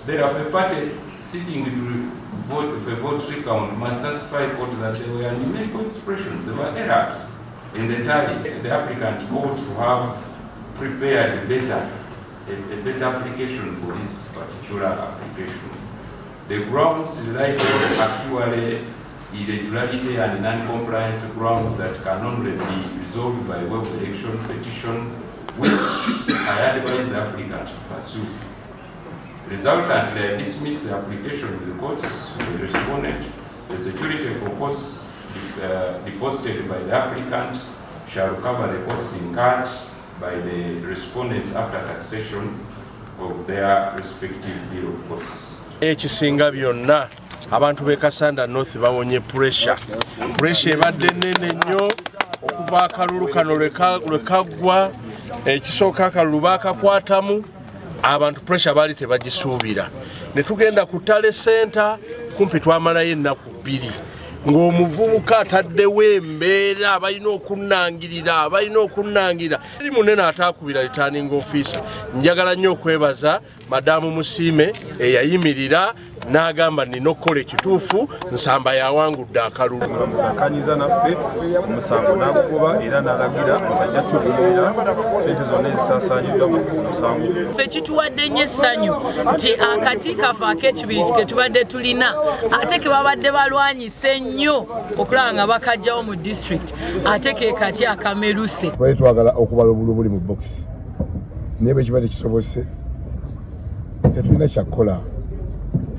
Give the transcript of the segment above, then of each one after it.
Therefore, a party seeking to vote if a vote recount must satisfy court that there were numerical expressions, there were errors in the tally. The applicant ought to have prepared a better application for this particular application. The grounds relied on actually irregularity and non-compliance grounds that can only be resolved by way of election petition, which I advise the applicant to pursue. Resultantly, I dismiss the application with the courts. The respondent, the security for costs deposited by the applicant shall recover the costs incurred by the respondents after taxation of their respective bill of costs. Ekisinga byonna abantu b'e Kassanda North bawonye pressure ebadde nnene nnyo okuva akalulu kano lwe kaggwa ekisooka akalulu baakakwatamu abantu pressure baali tebagisuubira ne tugenda ku ttale center kumpi twamalayo ennaku 2 ng'omuvubuka ataddewo embeera abalina okunnangirira eri munene ataakubira returning officer. Njagala nnyo okwebaza madamu Musiime eyayimirira n'agamba nina okukola ekituufu Nsamba yawangudde akalulu. Akanyiza naffe omusango n'agugoba era n'alagira nti ajja tuliirira ssente zonna ezisaasaanyiddwa mu musango. Ffe kituwadde nnyo essanyu nti akati kafe ak'ekibiriiti ke tubadde tulina ate ke babadde balwanyise nnyo okulaba nga bakajjawo mu district ate ke kati akameruse. Twali twagala okubala obululu buli mu bokisi naye bwe kibadde kisobose tetulina kyakukola.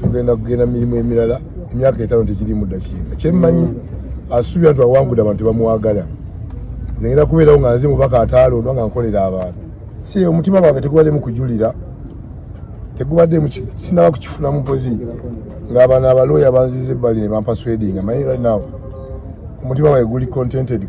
Tugenda kugenda mirimu emirala emyaka 5 tekiri mu ddakiika. Kyemmanyi asuubira nti awangudde abantu bamuwagala. Nze ngenda kubeerawo nga nze mubaka ataalondwa nga nkolera abantu. Si omutima gwange tegubadde mu kujulira, tegubadde mu sinaba kukifuna mupozi ng'abaana abalooya banziza ebbali ne bampa swedinga. Manyi right now omutima gwange guli contented.